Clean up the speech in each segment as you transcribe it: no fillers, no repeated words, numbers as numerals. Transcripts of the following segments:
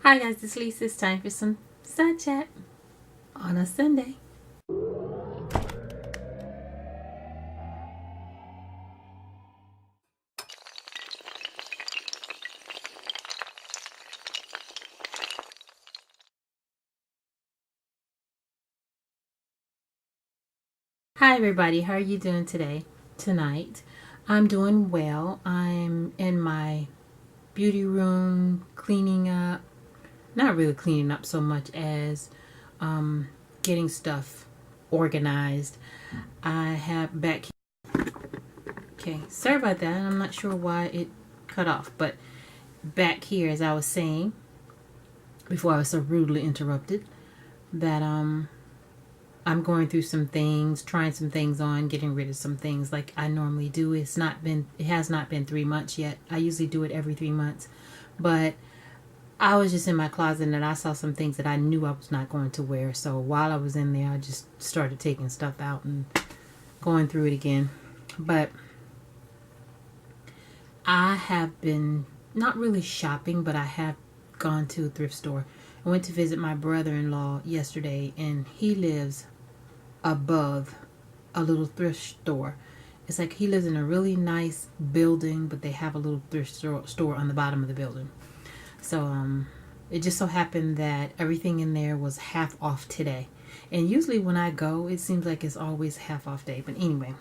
Hi guys, it's Lisa. It's time for some side chat on a Sunday. Hi everybody, how are you doing tonight? I'm doing well. I'm in my beauty room cleaning up. Not really cleaning up so much as getting stuff organized. I have back here. Okay, sorry about that. I'm not sure why it cut off, but back here, as I was saying before I was so rudely interrupted, that I'm going through some things, trying some things on, getting rid of some things like I normally do. It has not been 3 months yet. I usually do it every 3 months, but I was just in my closet and I saw some things that I knew I was not going to wear. So while I was in there, I just started taking stuff out and going through it again. But I have been not really shopping, but I have gone to a thrift store. I went to visit my brother-in-law yesterday, and he lives above a little thrift store. It's like he lives in a really nice building, but they have a little thrift store on the bottom of the building. So it just so happened that everything in there was half off today. And usually when I go, it seems like it's always half off day. But anyway,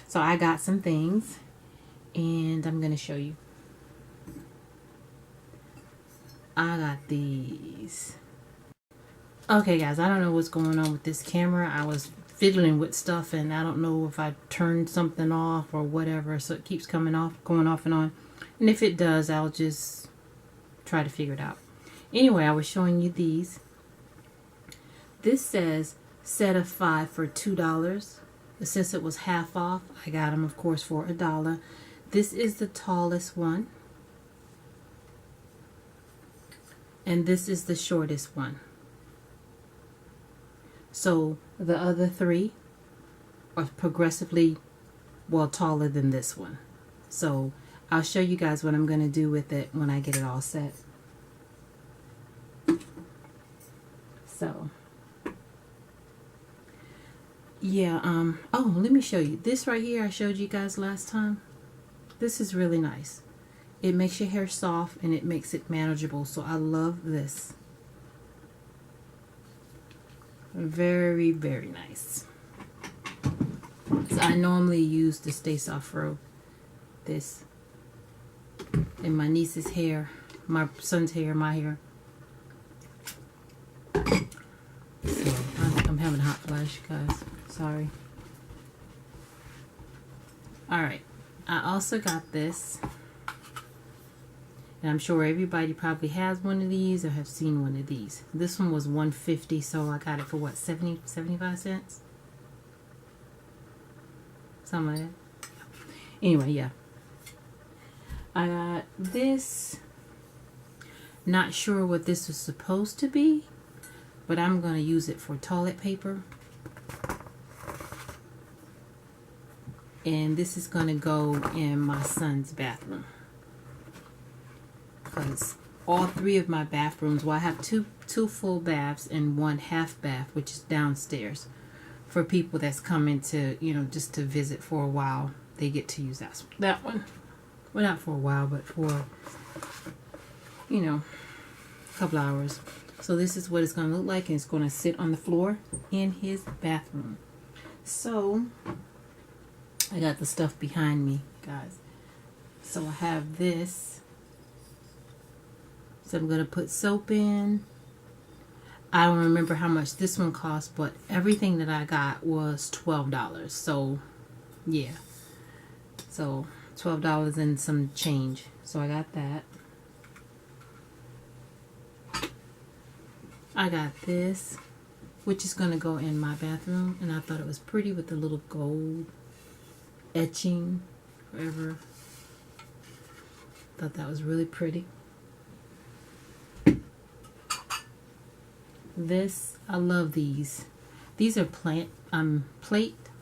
so I got some things and I'm going to show you. I got these. Okay guys, I don't know what's going on with this camera. I was fiddling with stuff and I don't know if I turned something off or whatever, so it keeps going off and on. And if it does, I'll just try to figure it out. Anyway, I was showing you these. This says set of 5 for $2. Since it was half off, I got them of course for $1. This is the tallest one. And this is the shortest one. So the other 3 are progressively, well, taller than this one. So I'll show you guys what I'm going to do with it when I get it all set. So yeah, oh, let me show you. This right here I showed you guys last time. This is really nice. It makes your hair soft and it makes it manageable. So I love this. Very, very nice. So I normally use the Stay Soft Fro. This in my niece's hair, my son's hair, my hair. So I'm having a hot flash, guys. Sorry. Alright. I also got this. And I'm sure everybody probably has one of these or have seen one of these. This one was $1.50, so I got it for what, 75 cents? Something like that. Anyway, yeah. I got this. Not sure what this was supposed to be, but I'm going to use it for toilet paper. And this is going to go in my son's bathroom. Because all 3 of my bathrooms, well, I have two full baths and 1 half bath, which is downstairs. For people that's coming to, just to visit for a while, they get to use that one. Well, not for a while, but for, a couple hours. So this is what it's going to look like, and it's going to sit on the floor in his bathroom. So I got the stuff behind me, guys. So I have this. So I'm going to put soap in. I don't remember how much this one cost, but everything that I got was $12. So, yeah. So, $12 and some change. So I got that. I got this, which is going to go in my bathroom. And I thought it was pretty with the little gold etching, whatever. Thought that was really pretty. This, I love these. These are plate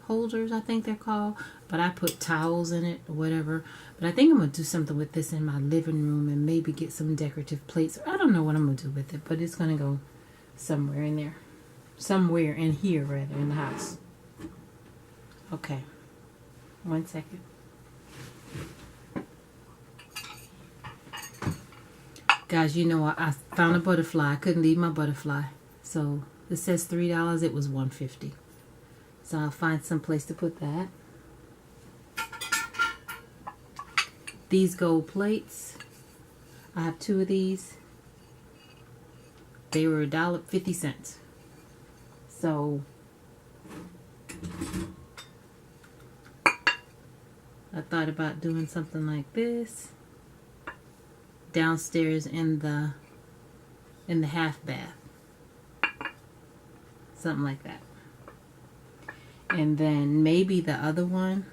holders, I think they're called. But I put towels in it or whatever. But I think I'm going to do something with this in my living room and maybe get some decorative plates. I don't know what I'm going to do with it, but it's going to go somewhere in there. Somewhere in here, rather, in the house. Okay. 1 second. Guys, you know, I found a butterfly. I couldn't leave my butterfly. So it says $3. It was $1.50. So I'll find some place to put that. These gold plates. I have 2 of these. They were $1.50. So I thought about doing something like this downstairs in the half bath, something like that. And then maybe the other one,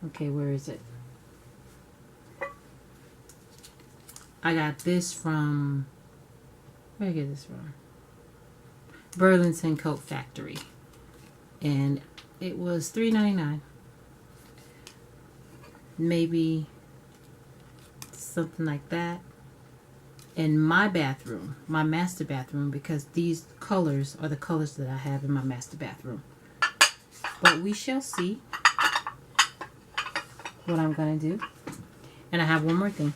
okay, where is it? I got this from, where did I get this from? Burlington Coat Factory, and it was $3.99. Maybe something like that in my bathroom, my master bathroom, because these colors are the colors that I have in my master bathroom. But we shall see what I'm gonna do. And I have one more thing.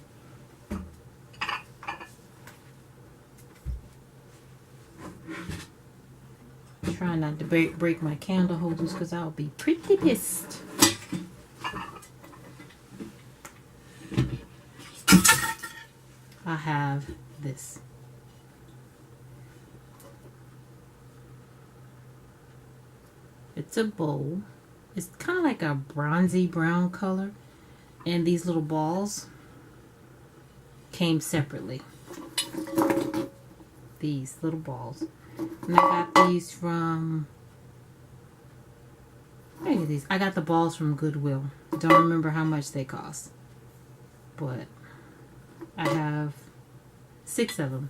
Try not to break my candle holders because I'll be pretty pissed. I have this. It's a bowl. It's kind of like a bronzy brown color. And these little balls came separately. These little balls. And I got these from, where are these? I got the balls from Goodwill. Don't remember how much they cost. But I have 6 of them.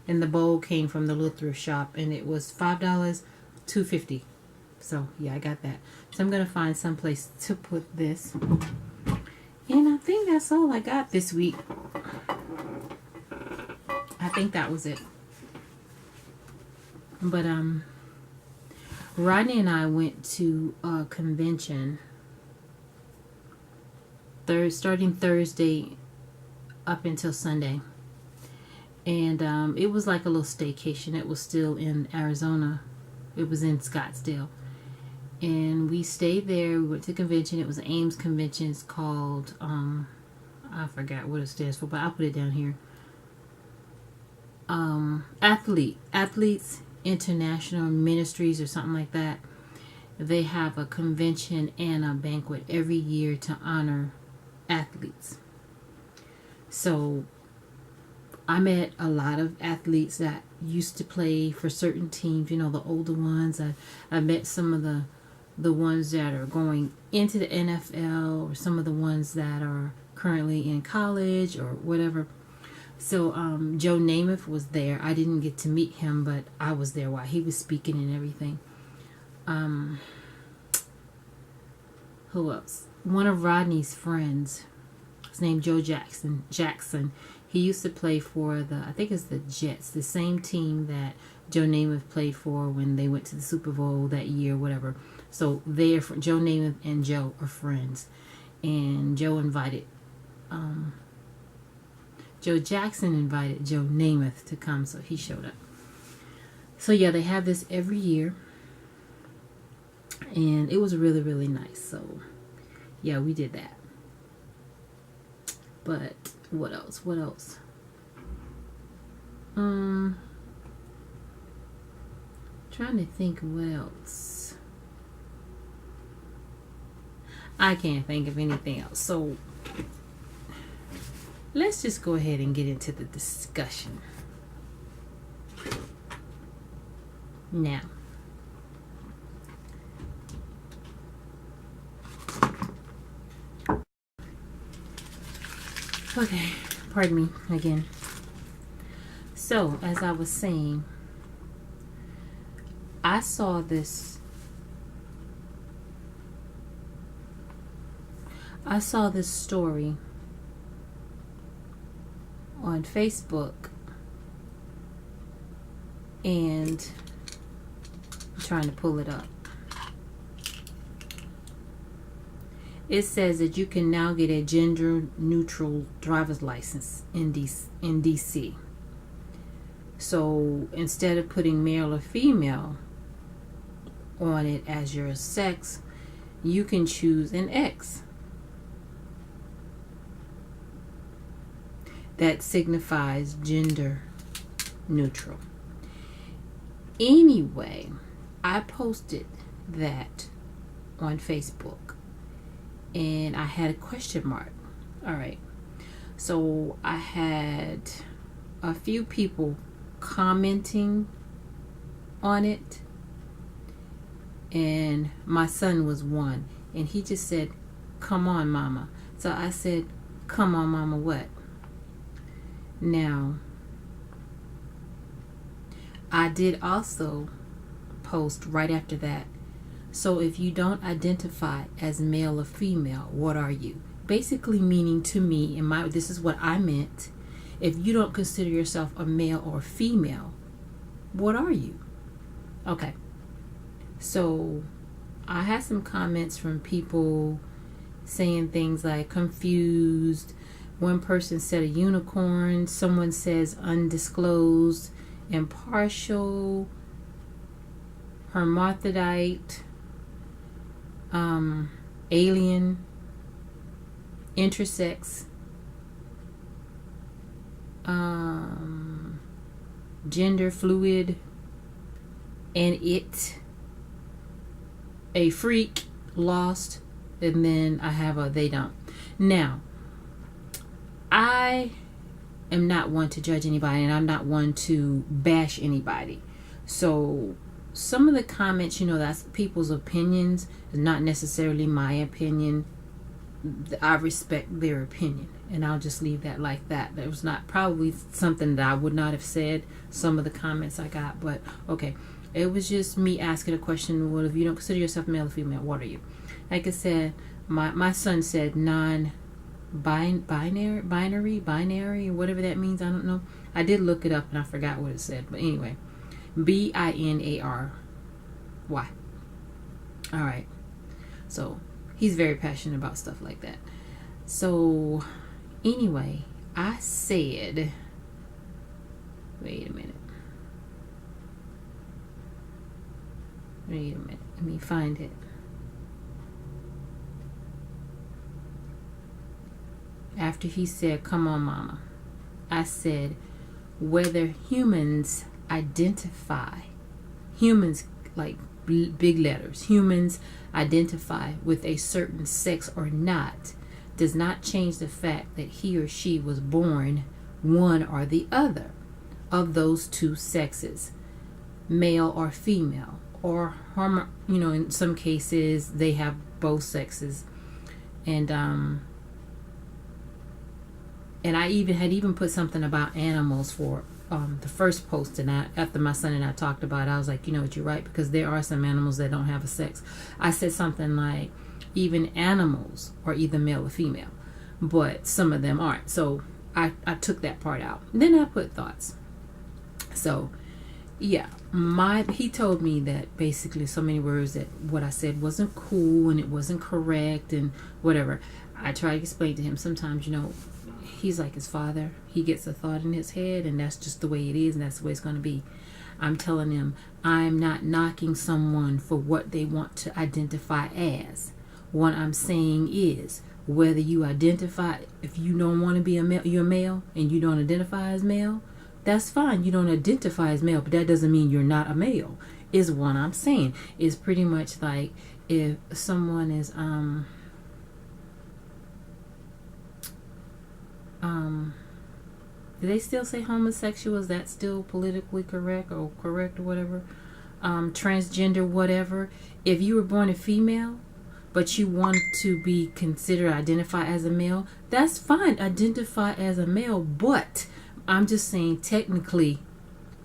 And the bowl came from the little thrift shop. And it was $5, $2.50. So, yeah, I got that. So, I'm going to find some place to put this. And I think that's all I got this week. I think that was it. But, Rodney and I went to a convention starting Thursday up until Sunday. And it was like a little staycation. It was still in Arizona. It was in Scottsdale. And we stayed there. We went to the convention. It was an Ames convention. It's called, I forgot what it stands for, but I'll put it down here. Athletes International Ministries or something like that. They have a convention and a banquet every year to honor athletes. So I met a lot of athletes that used to play for certain teams, you know, the older ones. I met some of the ones that are going into the NFL, or some of the ones that are currently in college or whatever. So Joe Namath was there. I didn't get to meet him, but I was there while he was speaking and everything. Who else? One of Rodney's friends, his name Joe Jackson. He used to play for I think it's the Jets, the same team that Joe Namath played for when they went to the Super Bowl that year, whatever. So Joe Namath and Joe are friends. And Joe invited, Joe Jackson invited Joe Namath to come, so he showed up. So yeah, they have this every year. And it was really, really nice. So yeah, we did that. But what else? Trying to think what else. I can't think of anything else. So let's just go ahead and get into the discussion. Now, okay, pardon me again. So, as I was saying, I saw this I saw this story on Facebook, and I'm trying to pull it up. It says that you can now get a gender neutral driver's license in DC. So instead of putting male or female on it as your sex, you can choose an X that signifies gender neutral. Anyway, I posted that on Facebook, and I had a question mark. All right. So I had a few people commenting on it, and my son was one, and he just said, "Come on, mama." So I said, "Come on, mama, what?" Now, I did also post right after that, so if you don't identify as male or female, what are you? Basically meaning to me, this is what I meant. If you don't consider yourself a male or female, what are you? Okay. So I had some comments from people saying things like confused. One person said a unicorn. Someone says undisclosed, impartial, hermaphrodite, alien, intersex, gender fluid, and a freak, lost, and then I have a they don't. Now, I am not one to judge anybody, and I'm not one to bash anybody. So some of the comments, that's people's opinions, is not necessarily my opinion. I respect their opinion, and I'll just leave that like that. That was not probably something that I would not have said, some of the comments I got, but okay. It was just me asking a question. Well, if you don't consider yourself male or female, what are you? Like I said, my son said binary, whatever that means. I don't know. I did look it up and I forgot what it said. But anyway, binary. All right. So he's very passionate about stuff like that. So anyway, I said, wait a minute. Let me find it. After he said, "Come on, mama," I said, whether humans like big letters, humans identify with a certain sex or not, does not change the fact that he or she was born one or the other of those two sexes, male or female, or in some cases they have both sexes. And I even put something about animals for the first post, and after my son and I talked about it, I was like, what, you're right, because there are some animals that don't have a sex. I said something like, even animals are either male or female, but some of them aren't. So I took that part out. Then I put thoughts. So yeah, he told me that basically so many words that what I said wasn't cool and it wasn't correct and whatever. I tried to explain to him sometimes, he's like his father. He gets a thought in his head, and that's just the way it is, and that's the way it's going to be. I'm telling him, I'm not knocking someone for what they want to identify as. What I'm saying is, whether you identify, if you don't want to be a male, you're male, and you don't identify as male, that's fine. You don't identify as male, but that doesn't mean you're not a male, is what I'm saying. It's pretty much like if someone is, do they still say homosexual? Is that still politically correct or whatever? Transgender, whatever. If you were born a female, but you want to be considered, identify as a male, that's fine. Identify as a male, but I'm just saying technically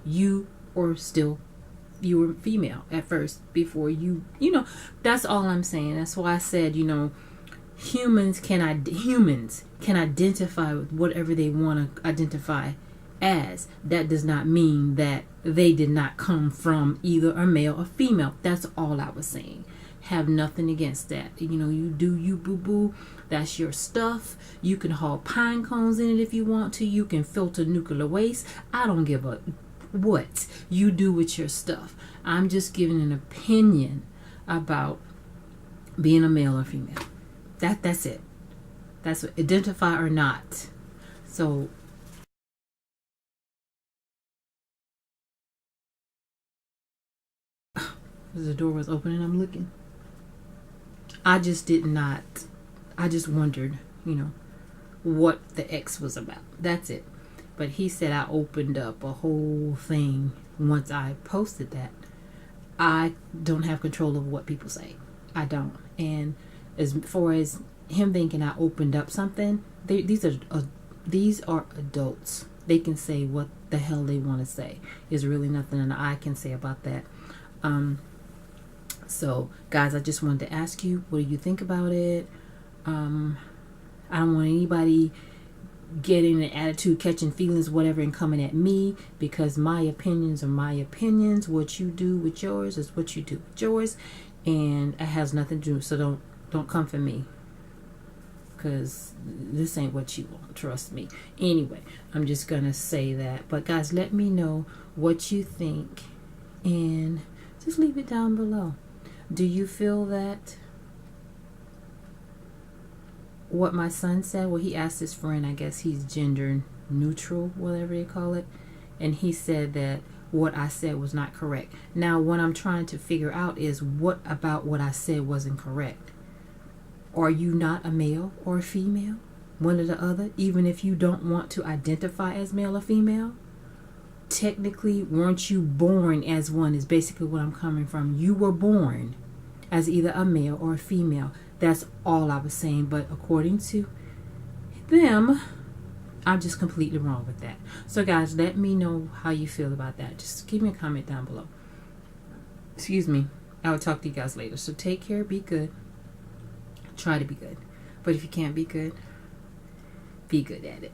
you were female at first before that's all I'm saying. That's why I said, humans can identify with whatever they want to identify as. That does not mean that they did not come from either a male or female. That's all I was saying. Have nothing against that. You do you, boo boo. That's your stuff. You can haul pine cones in it if you want to. You can filter nuclear waste. I don't give a what you do with your stuff. I'm just giving an opinion about being a male or female. That's it. That's what, identify or not. So the door was open and I'm looking. I just wondered, what the X was about. That's it. But he said I opened up a whole thing once I posted that. I don't have control of what people say. I don't. And as far as him thinking I opened up something, these are adults. They can say what the hell they want to say. There's really nothing that I can say about that. So guys, I just wanted to ask you, what do you think about it? I don't want anybody getting an attitude, catching feelings, whatever, and coming at me, because my opinions are my opinions. What you do with yours is what you do with yours, and it has nothing to do. So don't come for me, because this ain't what you want. Trust me. Anyway, I'm just gonna say that. But guys, let me know what you think, and just leave it down below. Do you feel that what my son said? Well, he asked his friend, I guess he's gender neutral, whatever they call it, and he said that what I said was not correct. Now, what I'm trying to figure out is what about what I said wasn't correct. Are you not a male or a female? One or the other, even if you don't want to identify as male or female? Technically, weren't you born as one, is basically what I'm coming from. You were born as either a male or a female. That's all I was saying. But according to them, I'm just completely wrong with that. So guys, let me know how you feel about that. Just give me a comment down below. Excuse me. I will talk to you guys later. So take care. Be good. Try to be good. But if you can't be good at it.